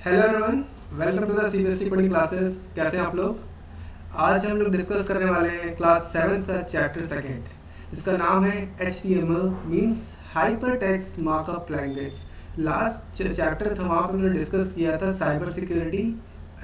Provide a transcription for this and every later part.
Hello everyone, welcome to the CBSE coding classes. कैसे हैं आप लोग? आज हम लोग डिस्कस करने वाले हैं क्लास 7 का चैप्टर सेकंड, जिसका नाम है HTML means hyper text markup language. Last chapter था, वहाँ पर हमने डिस्कस किया था साइबर सिक्योरिटी,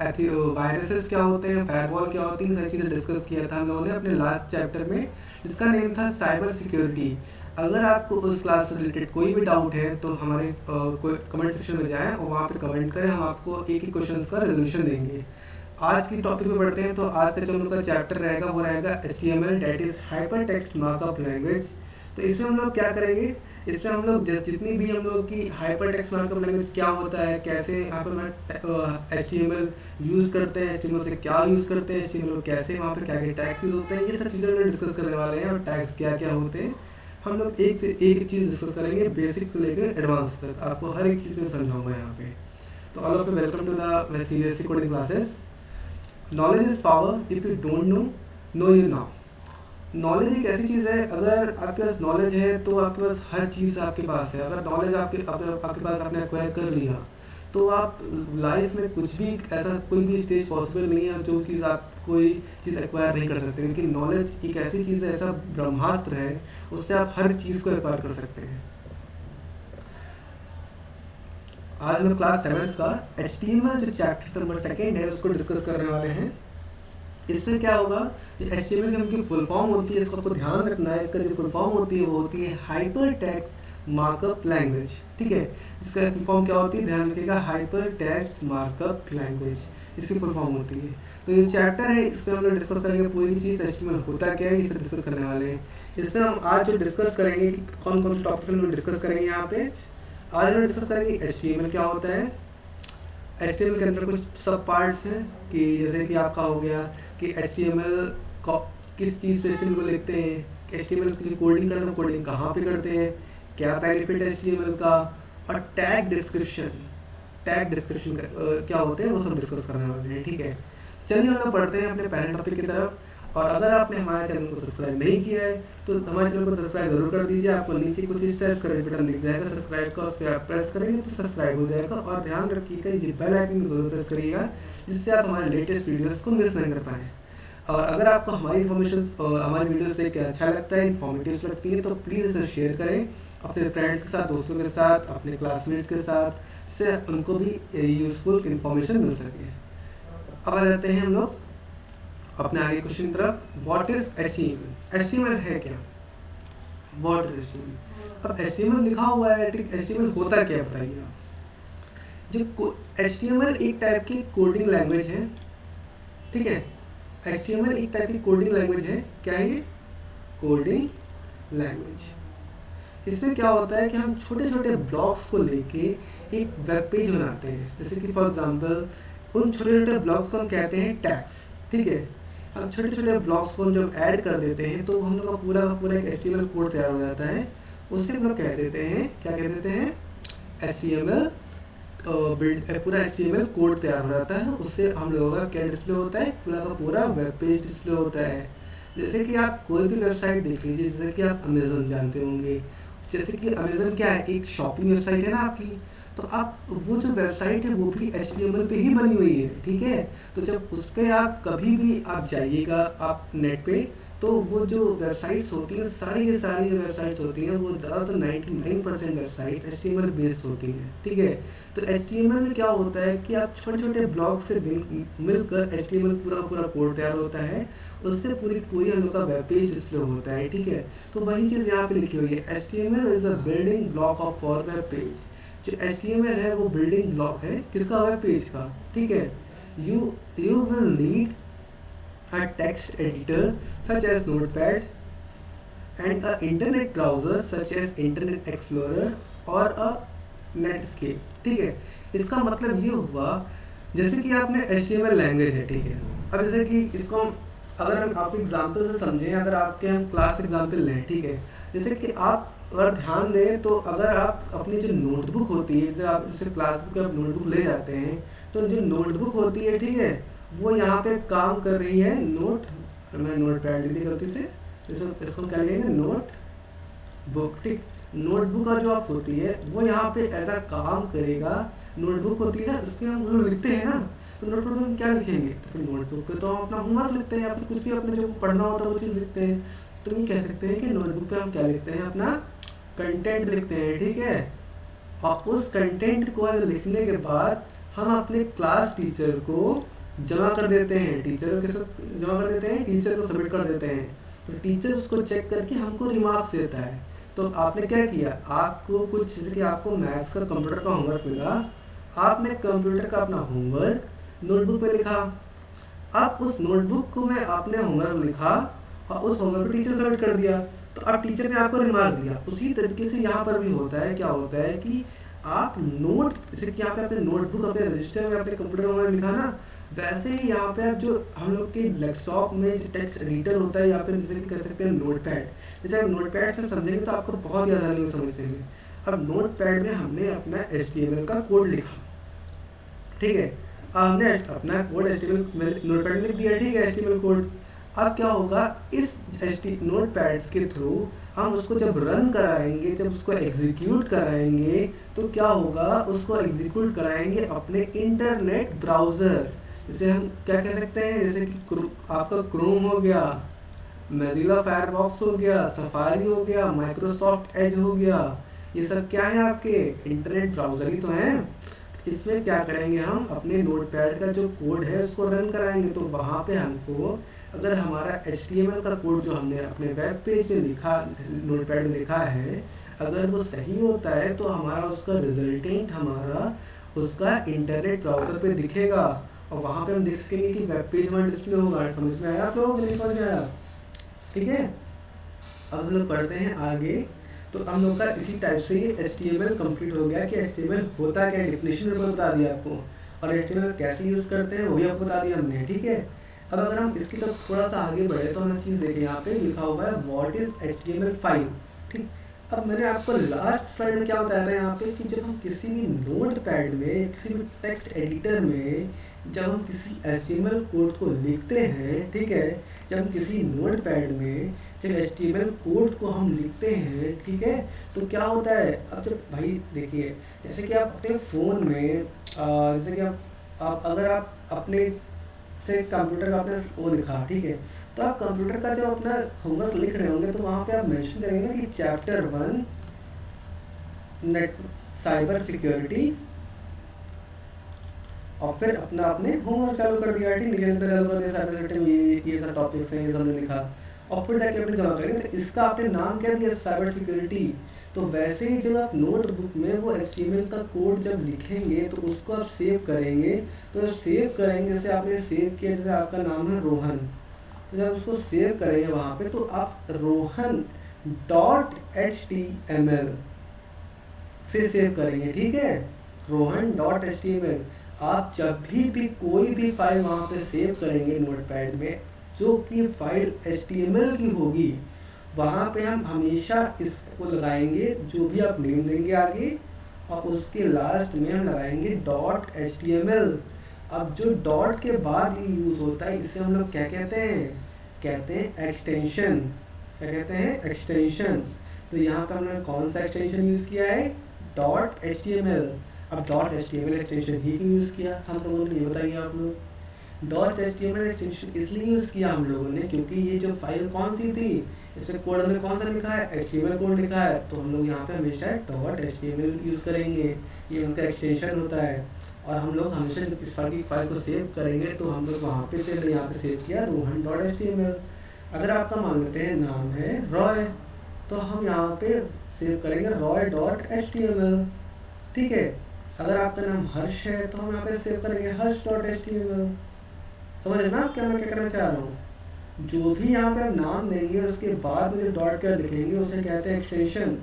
वायरसेस क्या होते हैं, फायरवॉल क्या होती है, सारी चीज़ें डिस्कस किया था हम लोगों ने अपने लास्ट चैप्टर में, जिसका नेम था साइबर सिक्योरिटी। अगर आपको उस क्लास से रिलेटेड कोई भी डाउट है तो हमारे कोई कमेंट सेक्शन में जाएं और वहाँ पे कमेंट करें, हम आपको एक ही क्वेश्चन का रेजोल्यूशन देंगे। आज की टॉपिक में बढ़ते हैं। तो आज का जो हम लोग का चैप्टर रहेगा वो रहेगा HTML, that is hyper text markup language. तो इसमें हम लोग क्या करेंगे, इसमें हम लोग जितनी भी हम लोग की हाइपर टेक्स्ट मार्कअप लैंग्वेज क्या होता है, कैसे यहाँ पर HTML यूज़ करते हैं, HTML से क्या यूज़ करते हैं, HTML कैसे वहाँ पर क्या क्या टैग्स यूज़ होते हैं, ये सब चीज़ें हम लोग डिस्कस करने वाले हैं। और टैग्स क्या क्या होते हैं हम लोग एक से एक चीज़ डिस्कस करेंगे, बेसिक से लेकर एडवांस तक आपको हर एक चीज़ में समझाऊंगा यहाँ पे। तो all of you welcome to the CBSE coding classes. Knowledge is power, if you don't know you now. Knowledge एक ऐसी चीज़ है, अगर आपके पास नॉलेज है तो आपके पास हर चीज़ आपके पास है। अगर नॉलेज आपके पास आपने एक्वायर कर लिया तो आप लाइफ में कुछ भी ऐसा कोई भी स्टेज पॉसिबल नहीं है जो चीज़ आप कोई चीज़ एक्वायर नहीं कर सकते, क्योंकि नॉलेज एक ऐसी चीज़ है, ऐसा ब्रह्मास्त्र है, उससे आप हर चीज़ को एक्वायर कर सकते हैं। आज हम क्लास 7 का HTML जो चैप्टर नंबर सेकेंड है उसको डिस्कस करने वाले हैं। इसमें क्या होगा, HTML की उनकी फुल फॉर्म होती है, इसको आपको ध्यान रखना है। इसका जो फुल फॉर्म होती है वो होती है हाइपर टेक्स्ट मार्कअप लैंग्वेज। ठीक है, इसका फुल फॉर्म क्या होती है, ध्यान रखिएगा, हाइपर टेक्स्ट मार्कअप लैंग्वेज इसकी फुल फॉर्म होती है। तो ये चैप्टर है, इसमें हम लोग डिस्कस करेंगे पूरी चीज़ HTML होता क्या है, इसे डिस्कस करने वाले हैं। इसमें हम आज जो डिस्कस करेंगे कि कौन कौन से टॉपिक्स हम लोग डिस्कस करेंगे यहाँ पे। आज हम डिस्कस करेंगे HTML क्या होता है, HTML के अंदर कुछ सब पार्ट्स हैं, कि जैसे कि आपका हो गया कि HTML किस चीज़ से HTML को लिखते हैं, HTML की कोडिंग करते हैं, कोडिंग कहाँ पे करते हैं, क्या बेनिफिट है HTML का, और टैग डिस्क्रिप्शन क्या होते हैं, वो सब डिस्कस करने वाले हैं। ठीक है, चलिए हम लोग पढ़ते हैं अपने पहले टॉपिक की तरफ। और अगर आपने हमारे चैनल को सब्सक्राइब नहीं किया है तो हमारे चैनल को सब्सक्राइब जरूर कर दीजिए। आपको नीचे कुछ इस टाइप का रेड बटन दिख जाएगा सब्सक्राइब का, उस पर आप प्रेस करेंगे तो सब्सक्राइब हो जाएगा। और ध्यान रखिएगा ये बेल आइकन को जरूर प्रेस करिएगा, जिससे आप हमारे लेटेस्ट वीडियोस को मिस नहीं कर पाएँ। और अगर आपको हमारी इन्फॉर्मेशन हमारी वीडियोस देख के अच्छा लगता है, इन्फॉर्मेटिव लगती है, तो प्लीज़ इसे शेयर करें अपने फ्रेंड्स के साथ, दोस्तों के साथ, अपने क्लासमेट्स के साथ, जिससे उनको भी यूजफुल इन्फॉर्मेशन मिल सके। अब आ जाते हैं हम लोग अपने आगे क्वेश्चन की तरफ। What is HTML? HTML है क्या? What is HTML? अब HTML लिखा हुआ है, ठीक, HTML होता क्या बताइए आप। जो HTML एक टाइप की कोडिंग लैंग्वेज है। ठीक है, HTML एक टाइप की कोडिंग लैंग्वेज है। क्या है ये? Coding language. इसमें क्या होता है कि हम छोटे छोटे ब्लॉक्स को लेके एक वेब पेज बनाते हैं। जैसे कि फॉर एग्जांपल उन छोटे छोटे ब्लॉक्स को हम कहते हैं टैग्स। ठीक है, हम छोटे छोटे ब्लॉक्स को जब ऐड कर देते हैं तो हम लोग का पूरा एक HTML कोड तैयार हो जाता है। उससे हम लोग कह देते हैं, क्या कह देते हैं, HTML पूरा HTML कोड तैयार हो जाता है। उससे हम लोगों का क्या डिस्प्ले होता है, पूरा का पूरा वेब पेज डिस्प्ले होता है। जैसे कि आप कोई भी वेबसाइट देख लीजिए, जैसे कि आप अमेज़न जानते होंगे। जैसे कि अमेज़न क्या है, एक शॉपिंग वेबसाइट है ना आपकी, तो आप वो जो वेबसाइट है वो भी HTML पे ही बनी हुई है। ठीक है, तो जब उस पर आप कभी भी आप जाइएगा आप नेट पे, तो वो जो वेबसाइट्स होती हैं, सारी की सारी जो वेबसाइट्स होती हैं, वो ज़्यादातर 99% वेबसाइट्स HTML बेस्ड होती हैं। ठीक है, तो HTML में क्या होता है कि आप छोटे छोटे ब्लॉक से मिलकर HTML पूरा कोड तैयार होता है। उससे पूरी हम लोग का वेब पेज डिस्प्ले होता है। ठीक है, तो वही चीज़ यहाँ पे लिखी हुई है, HTML is a building block of for web page. जो HTML है वो बिल्डिंग ब्लॉक है किसका, वेब पेज का। ठीक है, you will need a text editor such as Notepad and a internet browser such as Internet Explorer or a Netscape। ठीक है, इसका मतलब ये हुआ, जैसे कि आपने HTML लैंग्वेज है। ठीक है, अब जैसे कि इसको हम अगर हम आपको एग्जांपल से समझें, अगर आपके हम क्लास एग्जांपल लें। ठीक है, जैसे कि आप अगर ध्यान दें तो अगर आप अपनी जो नोटबुक होती है, जैसे क्लास बुक आप नोटबुक ले जाते हैं, तो जो नोटबुक होती है, ठीक है, वो यहाँ पे काम कर रही है मैं नोट पैड ली गलती से, इसको क्या लेंगे, नोट बुक। ठीक, नोटबुक का जो आप होती है वो यहाँ पे ऐसा काम करेगा नोटबुक होती है ना, उस पर हम लोग लिखते हैं ना, तो नोटबुक में हम क्या लिखेंगे, तो फिर नोटबुक पे तो हम अपना होमवर्क लिखते हैं या फिर कुछ भी अपने जो पढ़ना होता है वो चीज़ लिखते हैं। तो ये कह सकते हैं कि नोटबुक पे हम क्या लिखते हैं, अपना कंटेंट लिखते हैं, ठीक है। और उस कंटेंट को लिखने के बाद हम अपने क्लास टीचर को जमा कर देते हैं, टीचर के साथ जमा कर देते हैं, टीचर को सबमिट कर देते हैं। तो टीचर उसको चेक करके हमको रिमार्क्स देता है। तो आपने क्या किया, आपको कुछ जैसे कि आपको मैथ्स का कंप्यूटर का होमवर्क मिला, आपने कंप्यूटर का अपना होमवर्क नोटबुक पे लिखा। अब उस नोटबुक को में आपने होमवर्क लिखा और उस होमवर्क को टीचर सबमिट कर दिया, तो अब टीचर ने आपको रिमार्क दिया। उसी तरीके से यहाँ पर भी होता है, क्या होता है कि आप नोट जैसे कि यहाँ पे अपने नोटबुक अपने रजिस्टर में अपने कंप्यूटर में लिखा ना, वैसे ही यहाँ पे आप जो हम लोग के लैपटॉप में जो टेक्स्ट एडिटर होता है या फिर जैसे कि कह सकते हैं नोट पैड, जैसे आप नोट पैड से समझेंगे तो आपको बहुत ज़्यादा नहीं समझते हैं। अब नोट पैड में हमने अपना HTML का कोड लिखा, ठीक है। हमने अपना कोड HTML नोट पैड में लिख दिया, ठीक है, HTML कोड। अब क्या होगा, इस नोट पैड्स के थ्रू हम उसको जब रन कराएंगे, जब उसको एग्जीक्यूट कराएंगे, तो क्या होगा, उसको एग्जीक्यूट कराएंगे अपने इंटरनेट ब्राउज़र। जैसे हम क्या कह सकते हैं, जैसे कि आपका क्रोम हो गया, मोज़िला फायरफॉक्स हो गया, सफारी हो गया, माइक्रोसॉफ्ट एज हो गया, ये सब क्या है, आपके इंटरनेट ब्राउज़र ही तो हैं। इसमें क्या करेंगे, हम अपने नोटपैड का जो कोड है उसको रन कराएंगे। तो वहाँ पे हमको अगर हमारा HTML का कोड जो हमने अपने वेब पेज में लिखा, नोटपैड में लिखा है, अगर वो सही होता है तो हमारा उसका रिजल्टेंट हमारा उसका इंटरनेट ब्राउज़र पे दिखेगा और वहाँ पे हम देख सकेंगे कि वेब पेज हमारा डिस्प्ले होगा। समझ में आया आप लोग, नहीं समझ में आया, ठीक है। अब हम लोग पढ़ते हैं आगे। तो हम लोग का इसी टाइप से ये HTML कंप्लीट हो गया कि HTML होता क्या, डेफिनेशन में बता दिया आपको, और HTML कैसे यूज़ करते हैं वो भी आपको बता दिया हमने, ठीक है। अब अगर हम इसकी तरफ थोड़ा सा आगे बढ़े तो हम चीज़ देखें, यहाँ पे लिखा हुआ है व्हाट इज HTML फाइल, ठीक। अब मैंने आपको लास्ट स्लाइड में क्या बताया था यहाँ पे कि जब हम किसी भी नोट पैड में, किसी भी टेक्स्ट एडिटर में जब हम किसी HTML कोड को लिखते हैं, ठीक है, जब हम किसी नोट पैड में जब HTML कोड को हम लिखते हैं, ठीक है, तो क्या होता है। अब जब भाई देखिए, जैसे कि आप अपने फ़ोन में जैसे कि आप अगर आप अपने से कंप्यूटर का आपने वो लिखा, ठीक है, तो आप कंप्यूटर का जब अपना होमवर्क लिख रहे होंगे तो वहाँ पे आप मेंशन करेंगे कि चैप्टर 1 नेट साइबर सिक्योरिटी, और फिर अपना आपने होमवर्क चालू कर दिया, ठीक, नीचे चालू कर दिया साइबर सिक्योरिटी में ये सारे टॉपिक्स हैं, ये सब हमने लिखा, और फिर जाके अपने जमा करेंगे। तो इसका आपने नाम क्या दिया, साइबर सिक्योरिटी। तो वैसे ही जब आप नोटबुक में वो HTML का कोड जब लिखेंगे तो उसको आप सेव करेंगे। तो जब सेव करेंगे, जैसे आपने सेव किया, जैसे आपका नाम है रोहन, तो जब उसको सेव करेंगे वहाँ पे तो आप रोहन .html से सेव करेंगे, ठीक है, रोहन .html। आप जब भी कोई भी फाइल वहाँ पे सेव करेंगे नोटपैड में, जो कि फाइल HTML की होगी, वहाँ पे हम हमेशा इसको लगाएंगे, जो भी आप नेम देंगे आगे, और उसके लास्ट में हम लगाएंगे .html। अब जो डॉट के बाद ये यूज़ होता है, इसे हम लोग क्या कहते हैं एक्सटेंशन। क्या कहते हैं, एक्सटेंशन। तो यहाँ पे हमने कौन सा एक्सटेंशन यूज़ किया है, .html। अब .html एक्सटेंशन ही क्यों यूज़ किया हम लोगों ने, ये बताइए आप लोग। .html एक्सटेंशन इसलिए यूज़ किया हम लोगों ने क्योंकि ये जो फाइल कौन सी थी, इसमें कोड हमने कौन सा लिखा है, HTML कोड लिखा है, तो हम लोग यहाँ पे हमेशा .html यूज़ करेंगे, ये उनका एक्सटेंशन होता है। और हम लोग हमेशा जब इस फाइल को सेव करेंगे तो हम लोग वहाँ पे से यहाँ पे सेव किया रोहन .html। अगर आपका मान लेते हैं नाम है रॉय, तो हम यहाँ पे सेव करेंगे roy.html, ठीक है। अगर आपका नाम हर्ष है तो हम यहाँ पे सेव करेंगे हर्ष.html। समझ ना आप क्या मैं क्या करना चाह रहा हूँ। जो भी यहाँ पे आप नाम देंगे उसके बाद में जो डॉट क्या लिखेंगे उसे कहते हैं एक्सटेंशन,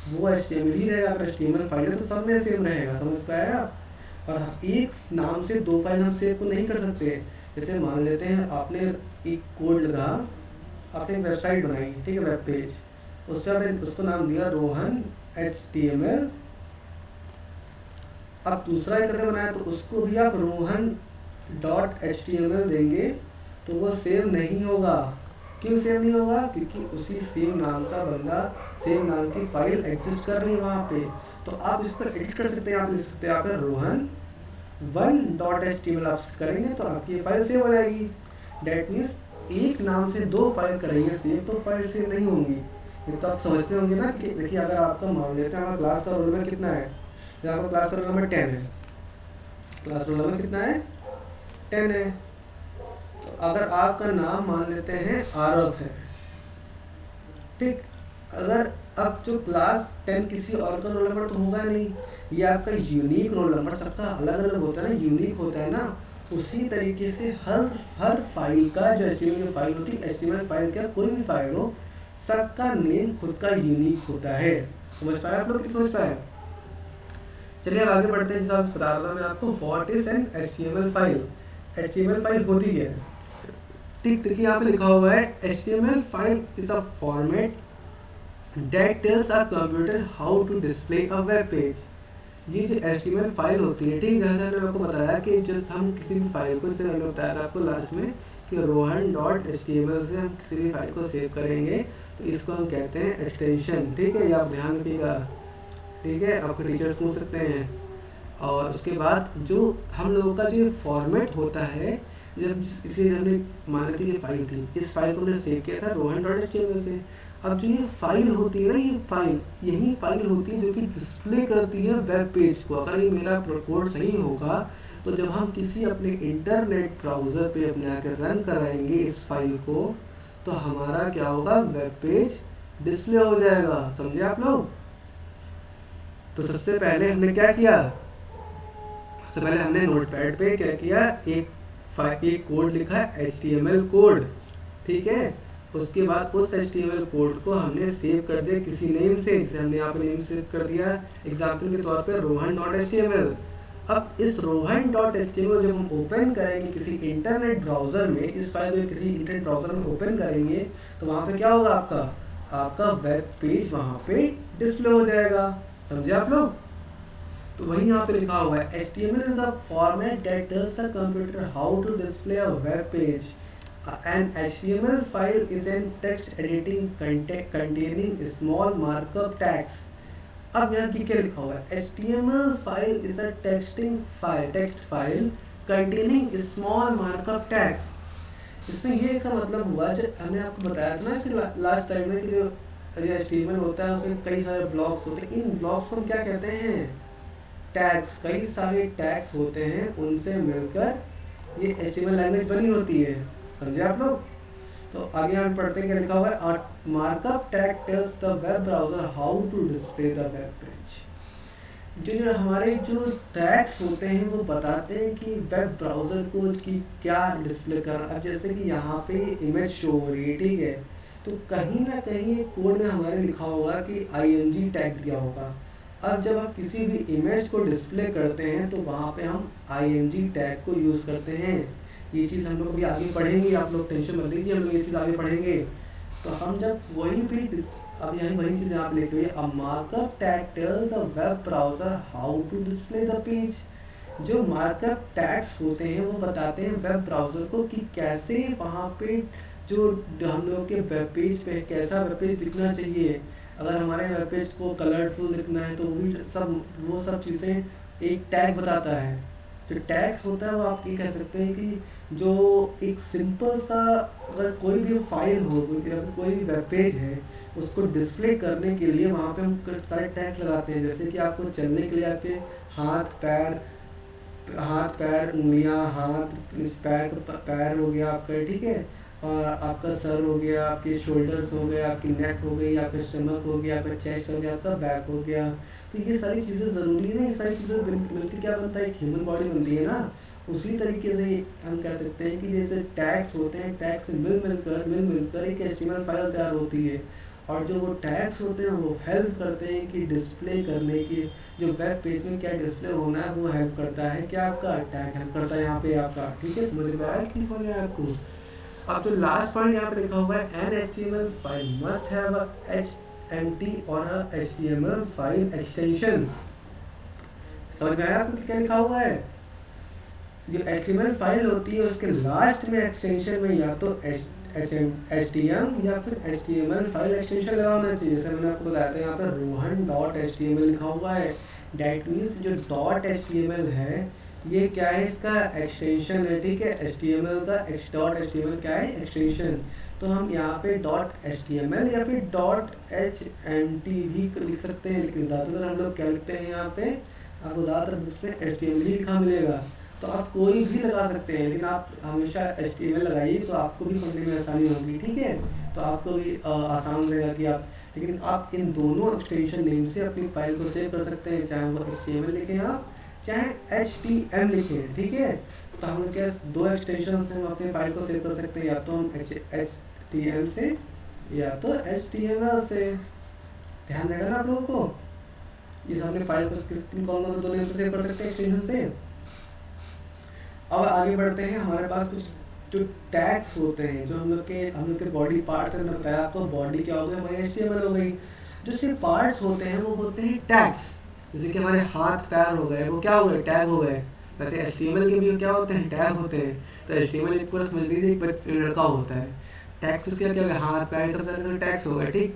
वो HTML ही रहेगा। अगर HTML फाइल है तो सब में सेम रहेगा, समझ पाए आप। और एक नाम से दो फाइल हम सेव को नहीं कर सकते। जैसे मान लेते हैं आपने एक कोड लगा, आपने एक वेबसाइट बनाई, ठीक है, वेब पेज, उस पर आपने उसको नाम दिया रोहन HTML। अब दूसरा एक करके बनाया तो उसको भी आप रोहन .html देंगे तो वो सेव नहीं होगा। क्यों सेव नहीं होगा? क्योंकि उसी सेम नाम का बंदा, सेम नाम की फाइल एग्जिस्ट कर रही है वहाँ पे। तो आप इसको एडिट कर सकते हैं, आप लिख सकते हैं यहाँ पे रोहन 1.html आप करेंगे तो आपकी ये फाइल सेव हो जाएगी। डेट मीन्स एक नाम से दो फाइल करेंगे सेव तो फाइल सेव नहीं होंगी। ये तो आप समझते होंगे ना कि देखिए अगर आपका मान लेते हैं हमारा क्लास का रोल नंबर कितना है, तो आपका क्लास का रोल नंबर 10 है, क्लास रोल नंबर कितना है 10 है। तो अगर आपका नाम मान लेते हैं आरव है, ठीक, अगर अब जो क्लास 10 किसी और का रोल नंबर तो होगा नहीं, ये आपका यूनिक रोल नंबर, सबका अलग अलग होता है ना, यूनिक होता है ना। उसी तरीके से हर फाइल का जो HTML फाइल होती है, HTML फाइल का कोई भी फाइल हो, सबका नेम खुद का यूनिक होता है। समझ पाए आप लोग कि समझ पाए? चलिए अब आगे बढ़ते हैं। जिस हिसाब से बता रहा था मैं आपको, what is an HTML file. HTML file होती है, ठीक, देखिए यहाँ पे लिखा हुआ है HTML file is a format that tells a computer how to display a web page। ये जो HTML फाइल होती है, ठीक, जैसे मैंने आपको बताया कि जो हम किसी भी फाइल को, जैसे मैंने बताया था आपको लास्ट में कि rohan.html से हम किसी भी फाइल को सेव करेंगे तो इसको हम कहते हैं एक्सटेंशन, ठीक है, ये आप ध्यान रखिएगा, ठीक है, आपके टीचर्स पूछ सकते हैं। और उसके बाद जो हम लोगों का जो फॉर्मेट होता है, जब इसे हमने मान ली थी ये फाइल थी, इस फाइल को हमने सेव किया था rohan.html से। अब जो ये फाइल होती है ना, ये फाइल, यही फाइल होती है जो कि डिस्प्ले करती है वेब पेज को। अगर ये मेरा कोड सही होगा तो जब हम किसी अपने इंटरनेट ब्राउज़र पे अपने आकर रन कराएंगे इस फाइल को, तो हमारा क्या होगा, वेब पेज डिस्प्ले हो जाएगा। समझे आप लोग? तो सबसे पहले हमने क्या किया, सबसे पहले हमने नोटपैड पे क्या किया, एक कोड लिखा है HTML कोड, ठीक है। उसके बाद उस HTML कोड को हमने सेव कर दिया किसी नेम से, जैसे हमने यहाँ पे नेम सेव कर दिया एग्जाम्पल के तौर पे rohan.html। अब इस rohan.html जब हम ओपन करेंगे किसी इंटरनेट ब्राउज़र में, इस फाइल को किसी इंटरनेट ब्राउज़र में ओपन करेंगे तो वहाँ पे क्या होगा, आपका वेब पेज वहाँ पे डिस्प्ले हो जाएगा। समझे आप लोग? तो वही यहाँ पे लिखा हुआ है HTML is a format that tells a computer how to display a web page। An HTML file is an text editing containing small markup tags। अब यहाँ की क्या लिखा हुआ है, HTML file is a text file containing small markup tags। इसमें ये का मतलब हुआ, जो हमने आपको बताया था ना इसके लास्ट टाइम में, कि जो HTML होता है उसमें कई सारे ब्लॉक्स होते हैं। इन ब्लॉक्स को हम क्या कहते हैं, टैग्स। कई सारे टैग्स होते हैं, उनसे मिलकर ये HTML लैंग्वेज बनी होती है। समझे आप लोग? तो आगे हम पढ़ते हैं क्या लिखा हुआ है, markup tag tells the web browser how to display the web page. जो हमारे जो टैग्स होते हैं वो बताते हैं कि वेब ब्राउज़र को की क्या डिस्प्ले कर रहा है। अब जैसे कि यहाँ पे इमेज शो हो रही है, ठीक है, तो कहीं ना कहीं कोड में हमारे लिखा होगा कि IMG टैग दिया होगा। अब जब आप किसी भी इमेज को डिस्प्ले करते हैं तो वहाँ पे हम IMG टैग को यूज़ करते हैं। ये चीज़ हम लोग अभी आगे पढ़ेंगे, आप लोग टेंशन मत लीजिए, हम लोग ये चीज़ आगे पढ़ेंगे। तो हम जब वही भी अब यहाँ वही चीज़ आप लिखे हुए, a markup tag tells the web browser how to display the page. जो मार्कअप टैग्स होते हैं वो बताते हैं वेब ब्राउज़र को कि कैसे वहाँ पे जो हम लोग के वेब पेज पे कैसा वेब पेज दिखना चाहिए। अगर हमारे वेब पेज को कलरफुल दिखना है तो वो सब चीज़ें एक टैग बताता है। जो टैग्स होता है वो आप ये कह सकते हैं कि जो एक सिंपल सा, अगर कोई भी फाइल हो, कोई भी वेब पेज है, उसको डिस्प्ले करने के लिए वहाँ पे हम सारे टैग्स लगाते हैं। जैसे कि आपको चलने के लिए आपके हाथ पैर उंगलियाँ, पैर हो गया आपका, ठीक है, और आपका सर हो गया, आपके शोल्डर्स हो गए, आपकी नेक हो गई, आपका स्टमक हो गया, आपका चेस्ट हो गया, आपका बैक हो गया। तो ये सारी चीज़ें ज़रूरी नहीं, ये सारी चीज़ें मिलकर क्या बनता है, एक ह्यूमन बॉडी बनती है ना। उसी तरीके से हम कह सकते हैं कि जैसे टैग्स होते हैं, टैग्स से मिलकर एक HTML फाइल तैयार होती है। और जो वो टैग्स होते हैं वो हेल्प करते हैं कि डिस्प्ले करने की, जो वेब पेज में क्या डिस्प्ले होना है वो हेल्प करता है, क्या आपका टैग हेल्प करता है यहाँ पे आपका। ठीक है, समझ में आया कि समझ में आया आपको? अब जो लास्ट पॉइंट यहाँ पे लिखा हुआ है, an HTML file must have a HTML और अ HTML फाइल एक्सटेंशन। समझ में आया आपको क्या लिखा हुआ है? जो HTML फाइल होती है उसके लास्ट में एक्सटेंशन में या तो HTM या फिर HTML फाइल एक्सटेंशन लगा होना चाहिए। जैसे मैंने आपको बताया था यहाँ पर रोहन डॉट HTML लिखा हुआ है। डैट मीन्स जो डॉट HTML है ये क्या है, इसका एक्सटेंशन है, ठीक है। HTML का डॉट HTML क्या है, एक्सटेंशन। तो हम यहाँ पे डॉट HTML या फिर डॉट HMT भी लिख सकते हैं, लेकिन ज़्यादातर हम लोग क्या लिखते हैं यहाँ पे, आपको ज़्यादातर बुक्स में HTML ही लिखा मिलेगा। तो आप कोई भी लगा सकते हैं, लेकिन आप हमेशा HTML लगाइए तो आपको भी पढ़ने में आसानी होगी, ठीक है। तो आपको भी आसान रहेगा कि आप, लेकिन आप इन दोनों एक्सटेंशन नेम से अपनी फाइल को सेव कर सकते हैं, चाहे वो HTML लिखें आप, चाहे HTM लिखें, ठीक है। तो हम क्या दो एक्सटेंशन से हम अपनी फाइल को सेव कर सकते हैं, या तो हम HTM से या तो HTML से। ध्यान रहेगा ना आप लोगों को, ये हमने फाइल को किन कौन से दो नेम से सेव कर सकते हैं, एक्सटेंशन से। अब आगे बढ़ते हैं, हमारे पास कुछ जो टैग्स होते हैं, जो हम लोग के बॉडी पार्ट्स, मैंने बताया आपको बॉडी क्या हो गया, वही HTML हो गई। जो सिर्फ पार्ट्स होते हैं वो होते हैं टैग्स। जैसे कि हमारे हाथ पैर हो गए, वो क्या हो गए, टैग हो गए। वैसे HTML के भी क्या होते हैं, टैग होते हैं। तो HTML एक पूरा समझ लीजिए एक लड़का होता है, टैग्स उसके क्या हो गया, हाथ पैर सब सारे टैग्स हो गए, ठीक।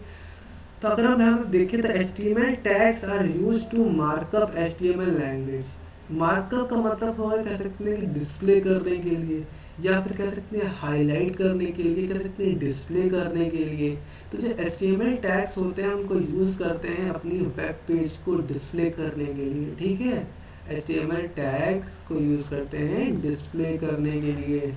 तो अगर हम यहाँ देखें तो HTML tags are used to markup HTML language. Markup का मतलब होगा, कह सकते हैं डिस्प्ले करने के लिए, या फिर कह सकते हैं हाईलाइट करने के लिए, कह सकते हैं डिस्प्ले करने के लिए। तो जो HTML टैग्स होते हैं हमको यूज़ करते हैं अपनी वेब पेज को डिस्प्ले करने के लिए, ठीक है। HTML टैग्स को यूज़ करते हैं डिस्प्ले करने के लिए।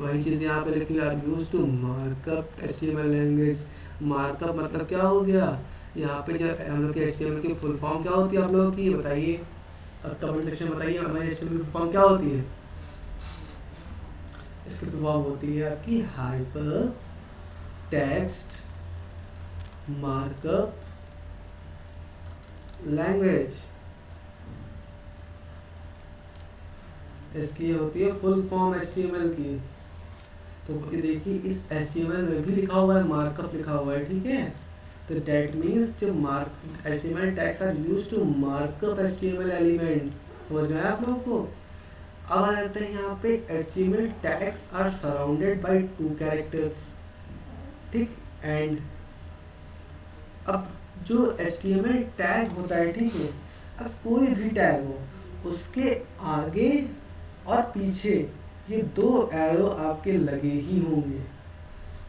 वही चीज़ यहाँ पे लिखी, are use to markup HTML language. Markup मतलब क्या हो गया, यहाँ पे जो हम लोग के HTML की फुल फॉर्म क्या होती है आप लोगों की, बताइए कमेंट सेक्शन में बताइए, हमारी HTML की फॉर्म क्या होती है। इसकी फुल फॉर्म होती है आपकी हाइपर टेक्स्ट मार्कअप लैंग्वेज। इसकी होती है फुल फॉर्म HTML की। तो ये देखिए इस HTML में भी लिखा हुआ है, मार्कअप लिखा हुआ है, ठीक है। तो दैट मीन्स जो HTML tags are used to markup HTML elements. समझ में आया आप लोगों को। अब आ जाते हैं यहाँ पे HTML tags are surrounded by 2 characters, ठीक। एंड अब जो HTML टैग होता है, ठीक है, अब कोई भी टैग हो उसके आगे और पीछे ये 2 एरो आपके लगे ही होंगे।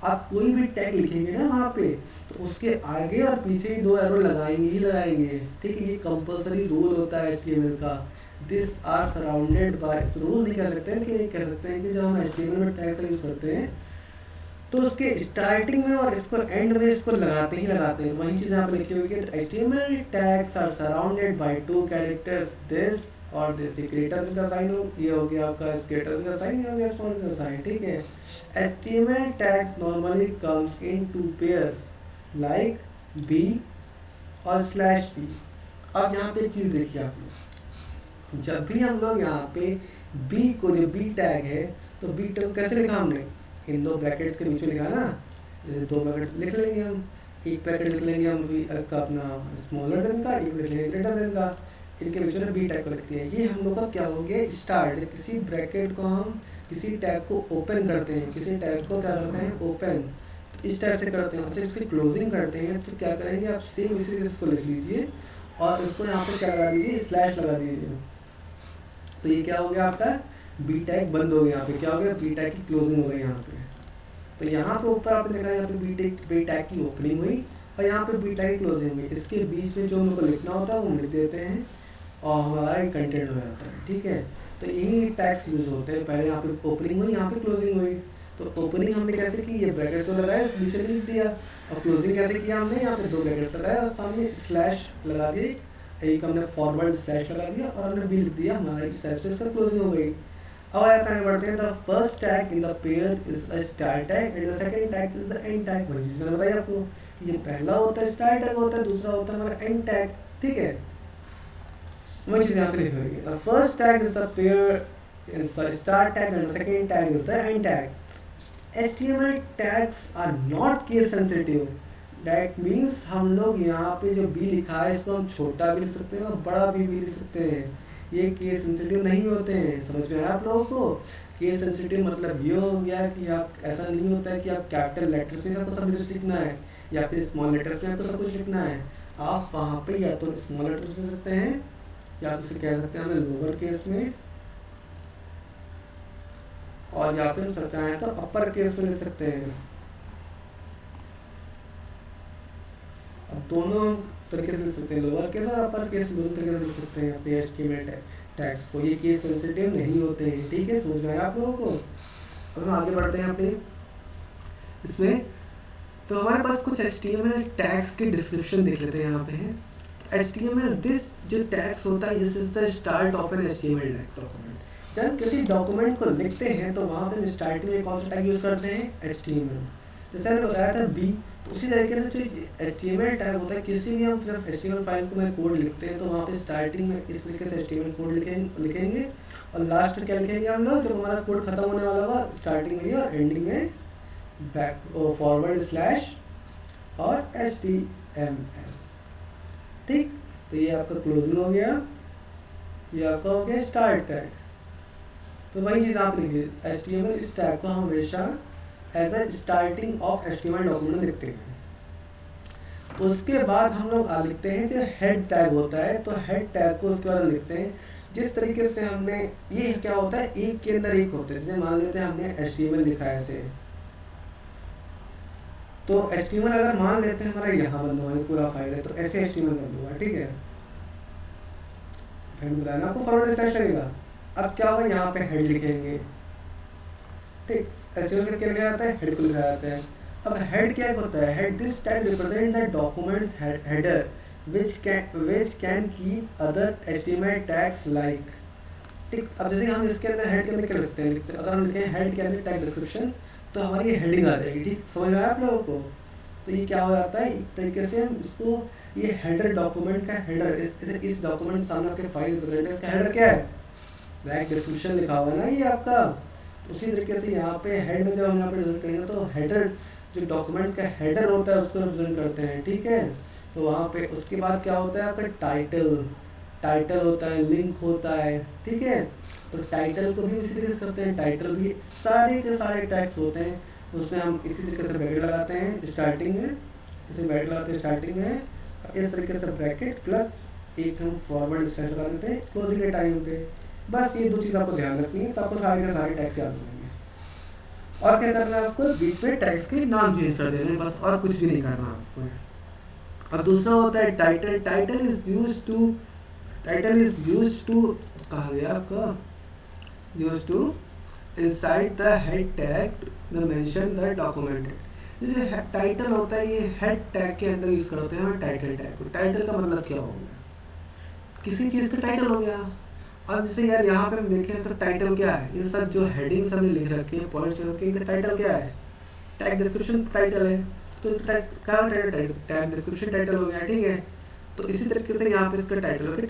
आप कोई भी टैग लिखेंगे ना वहाँ पे, तो उसके आगे और पीछे ही 2 एरो लगाएंगे ही लगाएंगे, ठीक है। ये कंपलसरी रूल होता है HTML का। This are surrounded by, rule नहीं कह सकते हैं, कि कह सकते हैं कि जब हम HTML में टैग का यूज करते हैं तो उसके स्टार्टिंग में और इसको एंड में इसको लगाते ही लगाते हैं। वही चीज़ यहाँ पे लिखी हुई है, HTML tags are surrounded by 2 characters, this और दिस। ग्रेटर का साइन हो, ये हो गया आपका ग्रेटर का साइन, ये हो गया स्मॉल का साइन, ठीक है। HTML tags normally comes in 2 pairs like b और /b। अब यहाँ पे एक चीज़ देखिए आप लोग, जब भी हम लोग यहाँ पे b को, जो b टैग है, तो b टैग को कैसे लिखा हमने, इन 2 ब्रैकेट्स के बीच में लिखा ना। जैसे 2 ब्रैकेट लिख लेंगे हम, एक ब्रैकेट लिख लेंगे हम का अपना स्मॉलर देन का, एक लिख लेंगे ग्रेटर देन का, इनके बीच में b टैग को लिखते हैं। ये हम लोग का क्या हो गया, स्टार्ट। किसी ब्रैकेट को हम किसी टैग को ओपन करते हैं, किसी टैग को क्या करते हैं, ओपन, तो इस टाइप से करते हैं। जब इसकी क्लोजिंग करते हैं तो क्या करेंगे आप, सेम इसी तरह इसको लिख लीजिए और इसको यहाँ पे क्या लगा दीजिए, स्लैश लगा दीजिए। तो ये क्या हो गया आपका, बी टैग बंद हो गया। यहाँ पे क्या हो गया, बी टैग की क्लोजिंग हो गई यहाँ पे। तो यहाँ पे ऊपर आपने देखा, यहाँ पे बी टैग की ओपनिंग हुई और यहाँ पे बी टैग की क्लोजिंग हुई। इसके बीच में जो हमको लिखना होता है वो लिख देते हैं और हमारा कंटेंट हो जाता है, ठीक है। तो यही टैग्स यूज होते हैं। पहले यहाँ पे ओपनिंग हुई, यहाँ पे क्लोजिंग हुई। तो ओपनिंग हमने कैसे की, ये ब्रैकेट को लगाया, बीच में लिख दिया। और क्लोजिंग कैसे किया हमने, यहाँ पे 2 ब्रैकेट लगाया और सामने स्लैश लगा दिए, एक हमने फॉरवर्ड स्लैश लगा दिया और हमने भी लिख दिया, हमारा इस टाइप से इसका क्लोजिंग हो गई। अब आगे बढ़ते हैं, the first tag in the pair is a start tag and the second tag is the end tag. वही चीज़ मैंने बताया आपको, ये पहला होता है स्टार्ट टैग होता है, दूसरा होता है हमारा एंड टैग, ठीक है। वही चीज़ यहाँ पे लिखी हुई है, the first tag is the pair is the start tag and the second tag is the end tag. HTML tags are not case sensitive. That means हम लोग यहाँ पे जो b लिखा है इसको हम छोटा भी लिख सकते हैं और बड़ा भी लिख सकते हैं। ये केस सेंसिटिव नहीं होते हैं। समझ में आया आप लोगों को? केस सेंसिटिव मतलब ये हो गया कि आप ऐसा नहीं होता है कि आप कैपिटल लेटर्स में आपको सब कुछ लिखना है या फिर स्मॉल लेटर्स में आपको सब कुछ लिखना है। आप वहाँ पे या तो स्मॉल लेटर्स लिख सकते हैं या तो उसे कह सकते हैं हमें लोअर केस में, और या फिर हम चाहें तो अपर केस में लिख सकते हैं। अब दोनों तरीके से लिख सकते हैं, लोअर केस और अपर केस दोनों तरीके से लिख सकते हैं अपने एचटीएमएल टैग्स को। ये केस सेंसिटिव नहीं होते हैं। ठीक है, समझ में आया आप लोगों को? अब हम आगे बढ़ते हैं अपने इसमें। तो हमारे पास कुछ एचटीएमएल टैग्स के डिस्क्रिप्शन देख लेते हैं यहाँ पे। एचटीएमएल दिस जो टैग्स होता है, this is the start of an HTML document. जब हम किसी डॉक्यूमेंट को लिखते हैं तो वहाँ पे हम स्टार्टिंग में कौन सा टैग यूज़ करते हैं? एचटीएमएल। जैसे मैंने बताया था बी, तो उसी तरीके से जो एचटीएमएल टैग होता है, किसी भी हम जब एचटीएमएल फाइल को में कोड लिखते हैं तो वहाँ पे स्टार्टिंग में इस तरीके से एचटीएमएल कोड लिखेंगे और लास्ट में क्या लिखेंगे हम लोग, जब हमारा कोड खत्म होने वाला होगा स्टार्टिंग में और एंडिंग में बैक फॉरवर्ड स्लैश और एचटीएमएल। ठीक, तो ये आपका क्लोजिंग हो गया, ये आपका हो गया स्टार्ट टैग। तो वही चीज़ आप लिखिए, एचटीएमएल इस टैग को हमेशा as a starting of HTML document लिखते हैं। उसके बाद हम लोग लिखते हैं जो हेड टैग होता है, तो हेड टैग को उसके बाद लिखते हैं जिस तरीके से हमने, ये क्या होता है एक के अंदर एक होते हैं। जैसे मान लेते हैं हमने एचटीएमएल लिखा है ऐसे, तो एचटीएमएल अगर मान लेते हैं हमारा यहाँ बंद हुआ है पूरा फाइल है, तो ऐसे एचटीएमएल बंद हुआ। ठीक है, फिर बताना आपको फॉरवर्ड स्लैश लगेगा। अब क्या होगा, यहाँ पे हेड लिखेंगे। ठीक, एचटीएमएल में क्या लिखा जाता है? हेड को लिखा जाता है। अब हेड क्या होता है? Head this tag represent the documents header which can keep other HTML tags like। ठीक, अब जैसे हम इसके अंदर हेड के अंदर क्या लिखते हैं, अगर हम लिखें हेड के अंदर टैग डिस्क्रिप्शन तो हमारी हेडिंग आ जाएगी। ठीक, समझ में आया आप लोगों को? तो ये क्या हो जाता है, एक तरीके से हम इसको, ये हेडर डॉक्यूमेंट का हेडर, इस डॉक्यूमेंट सामने आपके फाइल प्रेजेंट है, इसका हेडर क्या है? टैग डिस्क्रिप्शन लिखा हुआ है ना ये आपका। उसी तरीके से यहाँ पे हेड में जब हम यहाँ पे रिप्रेजेंट करेंगे तो हेडर जो डॉक्यूमेंट का हेडर होता है उसको रिप्रेजेंट करते हैं। ठीक है, तो वहाँ पे उसके बाद क्या होता है आपका टाइटल होता है, लिंक होता है। ठीक है, तो टाइटल को भी इसी तरीके से करते हैं, टाइटल भी सारे के सारे टैग्स होते हैं, उसमें हम इसी तरीके से ब्रैकेट लगाते हैं स्टार्टिंग में, इसे ब्रैकेट लगाते हैं स्टार्टिंग में, इस तरीके से ब्रैकेट प्लस एक हम फॉरवर्ड स्लैश लगा देते हैं क्लोजिंग के टाइम पे। बस ये दो चीज़ आपको ध्यान रखनी है, तो आपको सारे के सारे टैग्स याद रहेंगे। और क्या करना है आपको, बीच में टैग्स के नाम चेंज कर देने, बस और कुछ भी नहीं करना आपको। और दूसरा होता है title. Title is used to कहा गया आपका, used to inside the head tag mention the document. जो टाइटल होता है ये हेड टैग के अंदर यूज करते हैं हम टाइटल टैग को। टाइटल का मतलब क्या हो गया, किसी चीज़ का टाइटल हो गया। अब जैसे यार यहाँ पे हम देखें तो टाइटल क्या है, ये सब जो हेडिंग्स हमने लिख रखे हैं पॉइंट्स के, इनका टाइटल क्या है? टैग डिस्क्रिप्शन टाइटल है, तो टैग डिस्क्रिप्शन टाइटल हो गया। ठीक है, तो इसी तरीके से यहाँ पे इसका टाइटल हो गया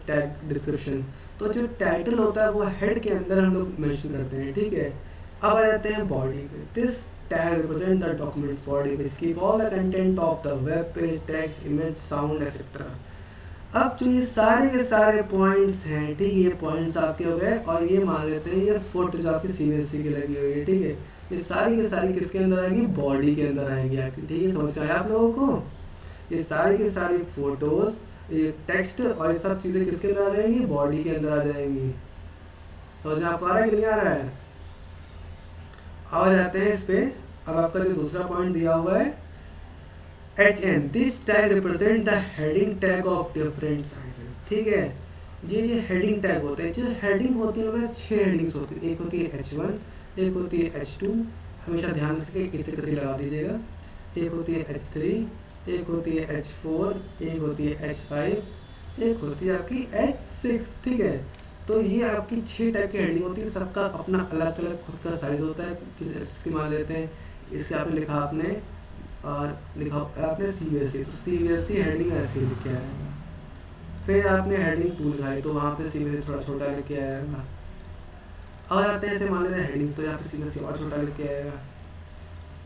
टैग डिस्क्रिप्शन। तो जो टाइटल होता है वो हेड के अंदर हम लोग मेंशन करते हैं। ठीक है, अब आ जाते हैं बॉडी पे। This tag represent the documents body which keep all the content of the web page, text, image, sound etcetera. अब जो ये सारे पॉइंट्स हैं, ठीक है, ये पॉइंट्स आपके हो गए, और ये मान लेते हैं ये फोटो जो आपकी सीबीएसई की लगी हुई है। ठीक है, ये सारी की सारी किसके अंदर आएंगी? बॉडी के अंदर आएंगी आपकी। ठीक है, समझ में आया आप लोगों को? ये सारी की सारी फोटोज, ये टेक्स्ट और ये सब चीज़ें किसके अंदर आ जाएंगी? बॉडी के अंदर आ जाएंगी। समझ में आपको आ रहा है कि नहीं आ रहा है? आ जाते हैं इस पे। अब आपका जो दूसरा पॉइंट दिया हुआ है HN, this tag represent the heading tag of different sizes. ठीक है, ये हेडिंग टैग होते हैं। जो हेडिंग होती है उसमें 6 हेडिंग्स होती है। एक होती है H1, एक होती है H2, हमेशा ध्यान रखिए इस तरीके से लगा दीजिएगा। एक होती है H3, एक होती है H4, एक होती है H5, एक होती है आपकी H6। ठीक है, तो ये आपकी 6 टाइप की हेडिंग होती है, सबका अपना अलग अलग खुद का साइज होता है। इसकी मान लेते हैं, इससे आपने लिखा आपने सीबीएसई, तो सीबीएसई हेडिंग ऐसे लिख के आएगा। फिर आपने हेडिंग 2 लिखाई तो वहाँ पे सीबीएसई थोड़ा छोटा लिख के आएगा। और आते हैं ऐसे मान लेते हैं हेडिंग, तो यहाँ पे सीबीएसई और छोटा लिख के आएगा।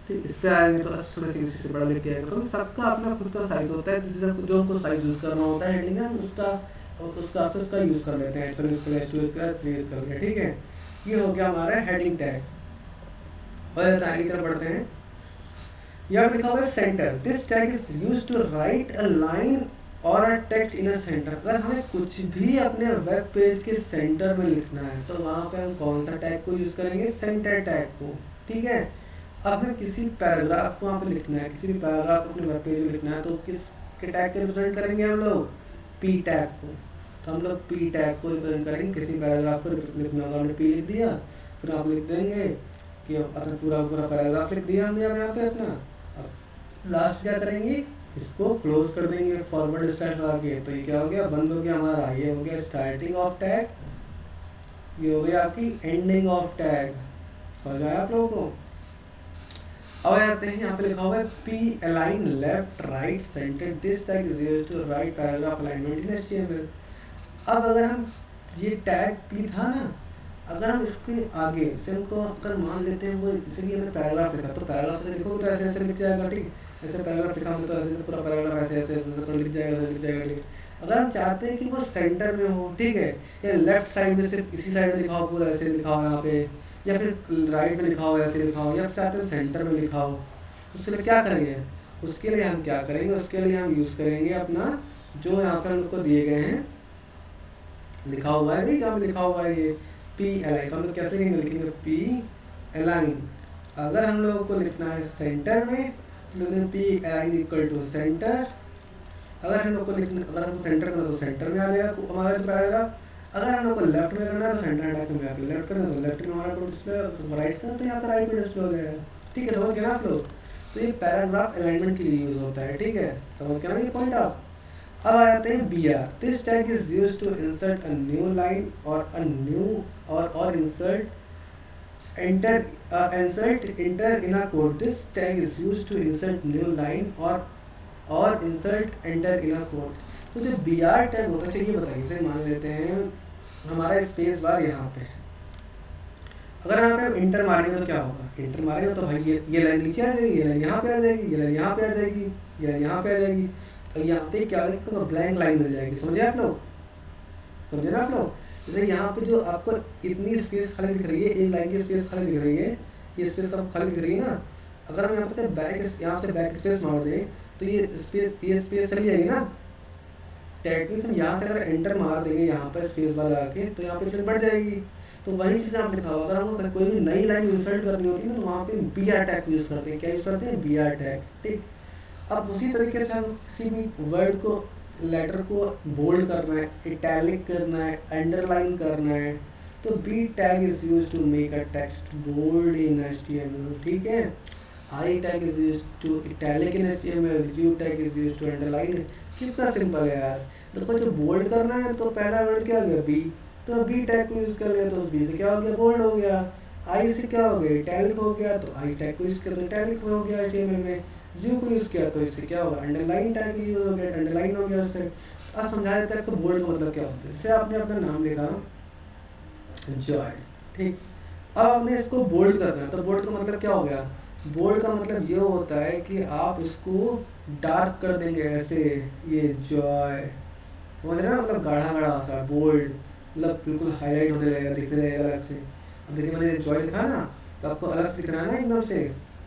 ठीक, इस पे आएंगे तो थोड़ा सीबीएसई से बड़ा लिख के आएगा। तो सबका अपना खुद का साइज होता है, जो हमको साइज यूज़ करना होता है हेडिंग में, उसका और उसका आपसे उसका यूज़ कर लेते हैं, H1 यूज़ कर लिया, H2 यूज़ कर लिया, H3 यूज़ कर लिया, ठीक है। ये हो गया हमारा हेडिंग टैग। और आगे की तरफ बढ़ते हैं। यहाँ पे लिखा हुआ है centre, this tag is used to write a line और a text in a centre. अगर हमें कुछ भी अपने वेब पेज के सेंटर में लिखना है तो वहाँ पे हम कौन सा टैग को यूज़ करेंगे, सेंटर टैग को, ठीक है। अब हमें किसी पैराग्राफ को वहाँ पे लिखना है, किसी भी पैराग्राफ को अपने वेब पेज में लिखना है तो किस के टैग के रिप्रेजेंट करेंगे हम लोग, पी टैग को। तो हम लोग पी टैग को रिप्रेजेंट करेंगे, किसी पैराग्राफ को लिखना होगा, हमने पी लिख दिया, फिर आप लिख देंगे कि अपना पूरा पूरा पैराग्राफ लिख दिया हमने अब यहाँ पे अपना। अब लास्ट क्या करेंगे, इसको क्लोज कर देंगे फॉरवर्ड स्लैश लगा के। तो ये क्या हो गया, बंद हो गया हमारा, ये हो गया स्टार्टिंग ऑफ टैग, ये हो गया आपकी एंडिंग ऑफ टैग। समझ आया आप लोगों को। अब आते हैं, यहाँ पे लिखा हुआ है p align left right centre, this tag is used to write paragraph alignment in HTML. अब अगर हम ये टैग पी था ना, अगर हम इसके आगे से हमको अगर मान लेते हैं वो इसलिए हमने पैराग्राफ लिखा, तो पैराग्राफ से लिखोगे तो ऐसे ऐसे लिख जाएगा, ठीक। ऐसे पैराग्राफ लिखा हमने तो ऐसे पूरा पैराग्राफ ऐसे ऐसे ऐसे लिख जाएगा, ऐसे लिख जाएगा, ठीक। अगर हम चाहते हैं कि वो सेंटर में हो, ठीक है, या लेफ्ट साइड में सिर्फ इसी साइड में लिखा हो, पूरा ऐसे लिखा हो यहाँ पे, या फिर राइट में लिखा हो, ऐसे लिखा हो, या फिर चाहते हैं सेंटर में लिखा हो, उसके लिए क्या करेंगे, उसके लिए हम क्या करेंगे, उसके लिए हम यूज़ करेंगे अपना जो यहाँ पर हमको दिए गए हैं, लिखा हुआ है, क्या लिखा हुआ है ये पी अलाइन। तो हम लोग कैसे लिखेंगे, पी अलाइन। अगर हम लोगों को लिखना है सेंटर में तो p align equal to centre. अगर हम लोग को लिखना, अगर हमको सेंटर करना तो सेंटर में आ जाएगा हमारा जो पैराग्राफ। अगर हम लोग को लेफ्ट में करना है तो सेंटर हटा के में आके लेफ्ट करना तो लेफ्ट में हमारा को डिस्प्ले, राइट करना तो यहाँ पर राइट में डिस्प्ले हो जाएगा, ठीक है। समझ गए ना आप लोग। तो ये पैराग्राफ अलाइनमेंट के लिए यूज होता है, ठीक है, समझ गए ना ये पॉइंट आप। अब आ जाते हैं B R, this tag is used to insert a new line और अ न्यू और insert enter enter in a code. This tag is used to insert new line और insert enter in a code. तो जो B R tag होता है, चलिए बताइए, इसे मान लेते हैं हमारा स्पेस बार यहाँ पे, अगर यहाँ पे इंटर मारेंगे तो क्या होगा, इंटर मारेंगे तो भाई ये लाइन नीचे आ जाएगी, ये लाइन यहाँ पे आ जाएगी, ये लाइन यहाँ पे आ जाएगी, ये लाइन यहाँ पे आ जाएगी। तो यहाँ पे क्या होगा, तो ब्लैंक लाइन मिल जाएगी। समझे आप लोग, समझे ना आप लोग। जैसे यहाँ पे जो आपको इतनी स्पेस खाली दिख रही है, एक लाइन की स्पेस खाली दिख रही है, ये स्पेस सब खाली दिख रही है ना। अगर हम यहाँ से बैक स्पेस मार दें तो ये स्पेस चली जाएगी ना। टेक्निक हम यहाँ से अगर एंटर मार देंगे यहाँ पर स्पेस बार लगा के, तो यहाँ पे स्पेस बढ़ जाएगी। तो वही चीज़ आप लिखा होगा, अगर हमको कोई भी नई लाइन इंसर्ट करनी होती है ना, तो वहाँ पे बी आर टैग यूज़ करते हैं। क्या यूज़ करते हैं, बी आर टैग, ठीक। अब उसी तरीके से हम किसी भी वर्ड को, लेटर को बोल्ड करना है, इटैलिक करना है, अंडरलाइन करना है, तो B tag is used to make a text bold in HTML, ठीक है। I tag is used to italic in HTML, U tag is used to underline. कितना सिंपल है यार। देखो जो बोल्ड करना है तो पहला वर्ड क्या हो गया, बी, तो बी टैग को यूज कर लिया तो उस बी से क्या हो गया, बोल्ड हो गया। आई से क्या हो गया, इटैलिक हो गया, तो आई टैग को यूज कर तो इटैलिक हो गया एचटीएमएल में। यू को यूज किया तो इससे क्या होगा, अंडरलाइन टैग यूज हो गया, अंडरलाइन हो गया उससे। अब समझाया जाता है कि बोल्ड का मतलब क्या होता है। जैसे आपने अपना नाम लिखा जॉय, ठीक। अब आपने इसको बोल्ड करना है, तो बोल्ड का मतलब क्या हो गया, बोल्ड का मतलब ये होता है कि आप इसको डार्क कर देंगे ऐसे, ये जॉय, समझ रहे ना, मतलब गाढ़ा गाढ़ा सा बोल्ड, मतलब बिल्कुल हाईलाइट होने लगेगा, दिखने लगेगा अलग से। अब देखिए मैंने जॉय लिखा ना, तो आपको अलग से दिख रहा है ना एकदम से,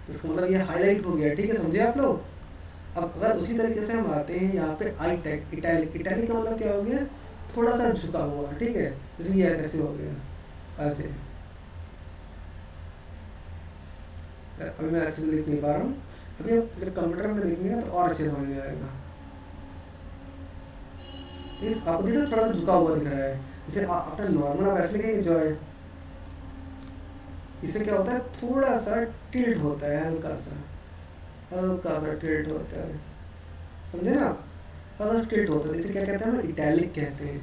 तो इसका मतलब ये हाईलाइट हो गया, ठीक है, समझे आप लोग। अब अगर उसी तरीके से हम आते हैं यहाँ पे आई टैग, इटैलिक, इटैलिक का मतलब क्या हो गया, थोड़ा सा झुका हुआ, ठीक है, जैसे ये ऐसे हो गया ऐसे। अभी मैं अच्छे से लिख नहीं पा रहा हूँ, अभी आप जब कंप्यूटर में देखेंगे तो और अच्छे समझ में आएगा। इस आपको देखिए थोड़ा सा झुका हुआ दिख रहा है, जैसे अपना नॉर्मल आप ऐसे लिखेंगे जो है, इससे क्या होता है, थोड़ा सा टिल्ट होता है, हल्का सा टिल्ट होता है, समझे ना। हल्का सा टिल्ट होता है, इसे क्या कहते हैं, इटैलिक कहते हैं।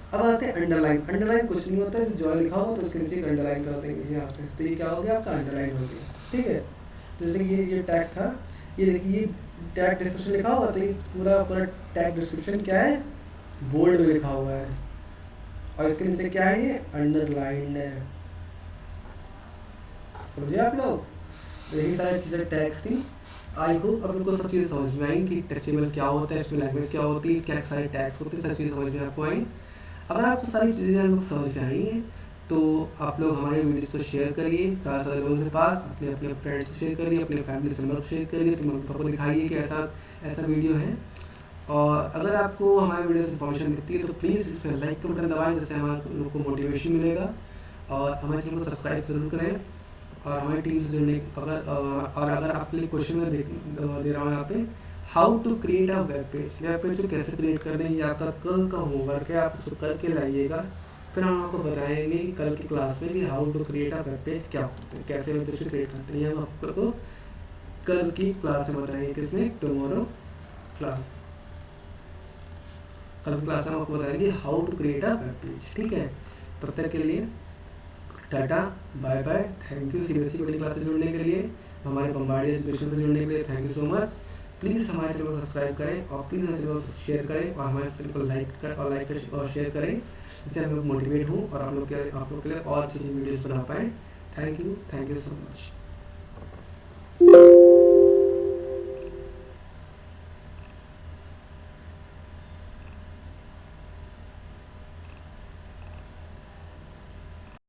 अब आते हैं अंडरलाइन। अंडरलाइन कुछ नहीं होता है, जॉय लिखा हो तो उसके नीचे अंडरलाइन कर देंगे यहाँ पे, तो ये क्या हो गया, आपका अंडरलाइन हो गया, ठीक है। जैसे ये टैग था, ये देखिए टैग डिस्क्रिप्शन लिखा हुआ, तो ये पूरा टैग डिस्क्रिप्शन क्या है, बोल्ड में लिखा हुआ है, और इसके नीचे क्या है, ये अंडरलाइंड है। समझे आप लोग। यही सारी चीज़ें टैग्स थी। आई होप आप लोग को सब चीज़ें समझ में आई कि HTML क्या होता है, HTML लैंग्वेज क्या होती है, क्या सारे टैग्स होते हैं, सारी चीज़ें समझ में आपको आई। अगर आपको सारी चीज़ें हम लोग समझ में आई हैं तो आप लोग हमारे वीडियोस को शेयर करिए ज़्यादा से ज़्यादा लोगों के पास, अपने अपने फ्रेंड्स को शेयर करिए, अपने फैमिली मेम्बर को शेयर करिए, अपने मम्मी पापा को दिखाइए कि ऐसा ऐसा वीडियो है। और अगर आपको हमारे वीडियो से इन्फॉर्मेशन दिखती है तो प्लीज़ इस पर लाइक का बटन दबाएं, जिससे हमारे लोग को मोटिवेशन मिलेगा। और हमारे चैनल को सब्सक्राइब जरूर करें। और हमारी टीम से जुड़ने अगर आपके लिए क्वेश्चन मैं दे रहा हूँ यहाँ पे, how to create a web page जो कैसे क्रिएट करना है, ये आपका कल का होमवर्क है, आप उसको करके लाइएगा। फिर हम आपको बताएंगे कि कल की क्लास में कि how to create a web page क्या होता है, कैसे वेब पेज क्रिएट करते हैं, हम आपको कल की क्लास में बताएंगे। किसमें? Tomorrow class. कल की क्लास में हम आपको बताएंगे how to create a web page. ठीक है, तब तक के लिए टाटा, bye bye, thank you CBSE बड़ी क्लास से जुड़ने के लिए, हमारे बम्बार्डियर एजुकेशन से जुड़ने के लिए thank you so much. Please हमारे चैनल को सब्सक्राइब करें और प्लीज़ हमारे चैनल को शेयर करें और हमारे चैनल को लाइक और शेयर करें, जिससे हम लोग मोटिवेट हों और आप लोग के लिए और अच्छी अच्छी वीडियोज़ बना पाएँ। Thank you so much.